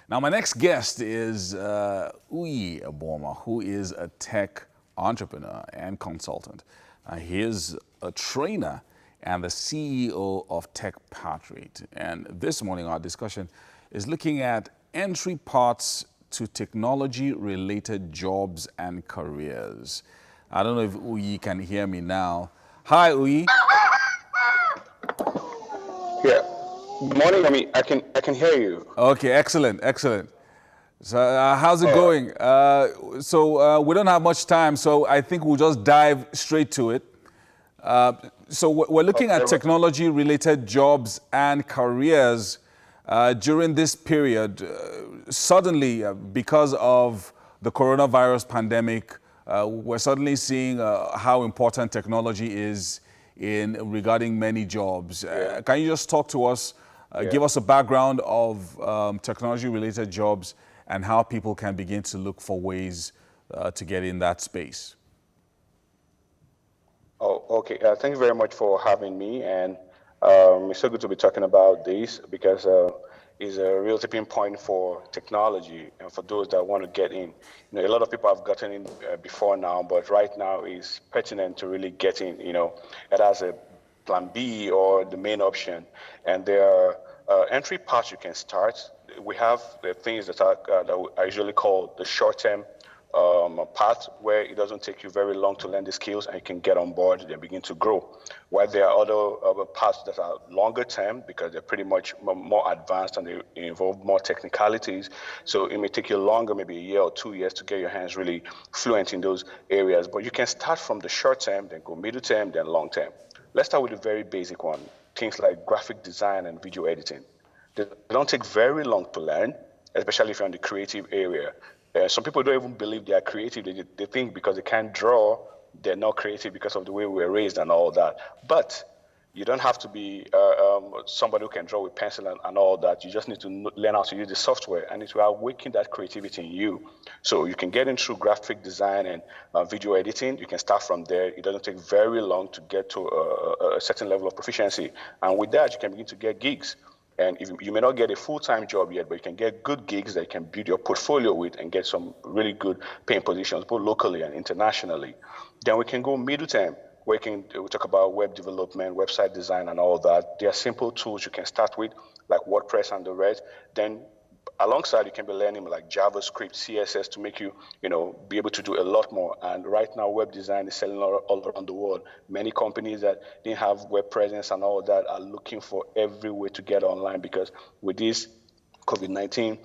Now, my next guest is Uyi Ebhuoma, who is a tech entrepreneur and consultant. He is a trainer and the CEO of Techpatriate. And this morning, our discussion is looking at entry paths to technology-related jobs and careers. I don't know if Uyi can hear me now. Hi, Uyi. Yeah. Good morning. I can hear you. Okay, excellent, excellent. So how's it All right. going? We don't have much time, so I think we'll just dive straight to it. We're looking at Okay. technology-related jobs and careers during this period. Suddenly, because of the coronavirus pandemic, we're suddenly seeing how important technology is in regarding many jobs. Yeah. Can you just talk to us, Yeah. give us a background of technology-related jobs and how people can begin to look for ways to get in that space? Oh, okay. Thank you very much for having me, and it's so good to be talking about this because it's a real tipping point for technology and for those that want to get in. A lot of people have gotten in before now, but right now is pertinent to really get in. It has a plan B or the main option, and there are entry paths you can start. We have the things that I usually call the short-term path, where it doesn't take you very long to learn the skills and you can get on board and begin to grow. While there are other paths that are longer term because they're pretty much more advanced and they involve more technicalities. So it may take you longer, maybe a year or 2 years, to get your hands really fluent in those areas. But you can start from the short term, then go middle term, then long term. Let's start with the very basic one, things like graphic design and video editing. They don't take very long to learn, especially if you're in the creative area. Some people don't even believe they are creative. They think because they can't draw, they're not creative because of the way we were raised and all that. But you don't have to be somebody who can draw with pencil and all that. You just need to learn how to use the software, and it will awaken that creativity in you. So you can get into graphic design and video editing. You can start from there. It doesn't take very long to get to a certain level of proficiency. And with that, you can begin to get gigs. And if you may not get a full-time job yet, but you can get good gigs that you can build your portfolio with and get some really good paying positions, both locally and internationally. Then we can go middle term, where we talk about web development, website design, and all that. There are simple tools you can start with, like WordPress and the rest. Then alongside, you can be learning like JavaScript, CSS to make you, be able to do a lot more. And right now, web design is selling all around the world. Many companies that didn't have web presence and all that are looking for every way to get online because with this COVID-19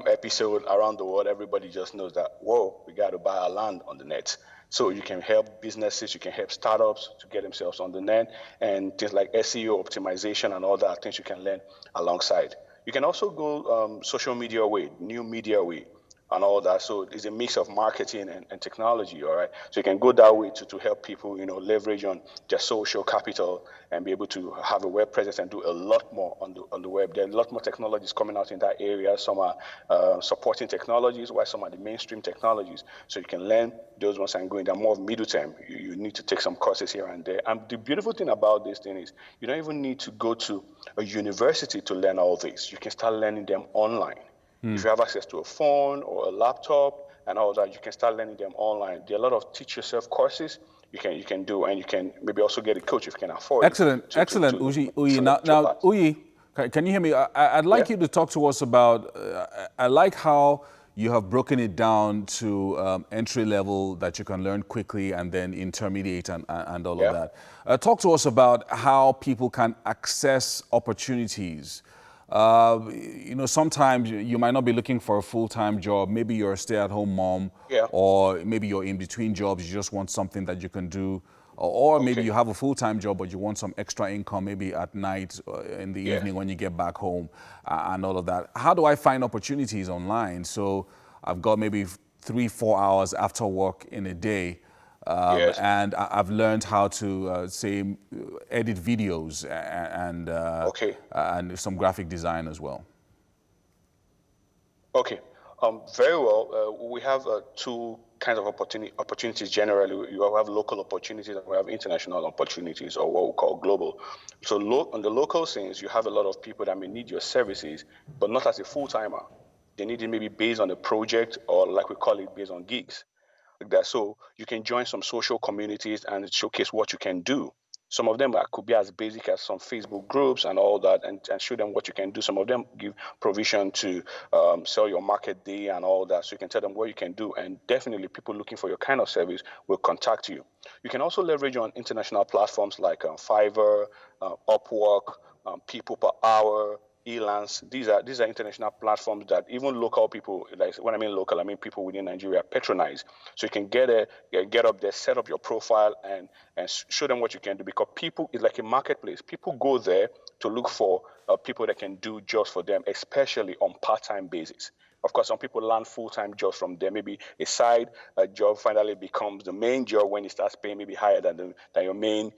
episode around the world, everybody just knows that, whoa, we got to buy our land on the net. So you can help businesses, you can help startups to get themselves on the net, and things like SEO optimization and all that things you can learn alongside. You can also go social media way, new media way, and all that. So it's a mix of marketing and technology, all right? So you can go that way to help people, leverage on their social capital and be able to have a web presence and do a lot more on the web. There are a lot more technologies coming out in that area. Some are supporting technologies, while some are the mainstream technologies. So you can learn those ones and go in. They're more middle term. You need to take some courses here and there. And the beautiful thing about this thing is you don't even need to go to a university to learn all this. You can start learning them online. If you have access to a phone or a laptop and all that, you can start learning them online. There are a lot of teach yourself courses you can do, and you can maybe also get a coach if you can afford Excellent, it. excellent, Uyi. Now, Uyi, can you hear me? I'd like you to talk to us about, I like how you have broken it down to entry level that you can learn quickly and then intermediate and all of that. Talk to us about how people can access opportunities. Sometimes you might not be looking for a full-time job. Maybe you're a stay-at-home mom, or maybe you're in between jobs. You just want something that you can do, or maybe you have a full-time job, but you want some extra income, maybe at night, or in the evening when you get back home, and all of that. How do I find opportunities online? So I've got maybe 3-4 hours after work in a day. And I've learned how to, say, edit videos and some graphic design as well. Okay, very well. We have two kinds of opportunities generally. You have local opportunities and we have international opportunities, or what we call global. So on the local scenes, you have a lot of people that may need your services, but not as a full-timer. They need it maybe based on a project, or like we call it, based on gigs. Like that. So you can join some social communities and showcase what you can do. Some of them could be as basic as some Facebook groups and all that, and show them what you can do. Some of them give provision to sell your market day and all that, so you can tell them what you can do. And definitely people looking for your kind of service will contact you. You can also leverage on international platforms like Fiverr, Upwork, People Per Hour, Elance. These are international platforms that even local people, like when I mean local, I mean people within Nigeria, patronize. So you can get up there, set up your profile, and show them what you can do. Because people, it's like a marketplace. People go there to look for people that can do jobs for them, especially on part-time basis. Of course, some people land full-time jobs from there. Maybe a side job finally becomes the main job when it starts paying maybe higher than your main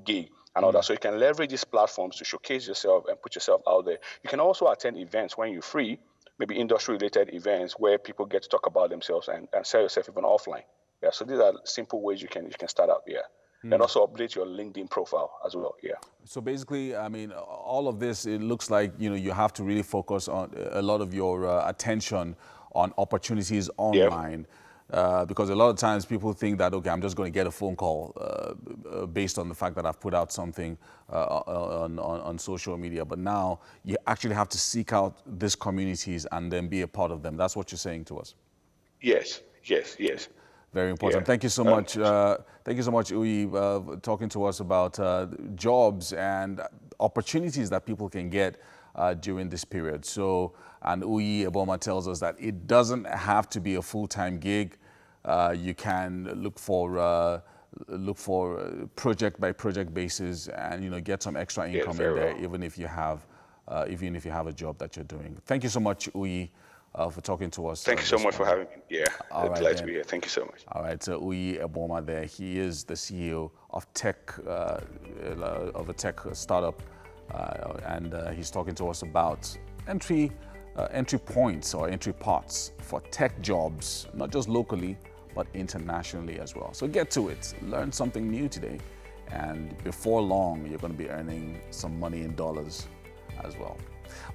gig and all that. So you can leverage these platforms to showcase yourself and put yourself out there. You can also attend events when you're free, maybe industry-related events where people get to talk about themselves and sell yourself even offline. Yeah, so these are simple ways you can start out. Yeah. And also update your LinkedIn profile as well. Yeah. So basically, I mean, all of this, it looks like, you have to really focus on a lot of your attention on opportunities online. Because a lot of times people think that, okay, I'm just going to get a phone call based on the fact that I've put out something on social media. But now you actually have to seek out these communities and then be a part of them. That's what you're saying to us. Yes. Very important. Yeah. Thank you so much. Thank you so much, Uyi, talking to us about jobs and opportunities that people can get during this period. So, and Uyi Ebhuoma tells us that it doesn't have to be a full-time gig. You can look for project by project basis, and get some extra income in there, even if you have a job that you're doing. Thank you so much, Uyi, for talking to us. Thank you so much for having me. Yeah, glad to be here. Thank you so much. All right, so Uyi Ebhuoma there. He is the CEO of a tech startup, and he's talking to us about entry points or entry paths for tech jobs, not just locally, but internationally as well. So get to it, learn something new today, and before long, you're going to be earning some money in dollars as well.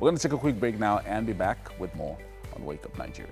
We're going to take a quick break now and be back with more on Wake Up Nigeria.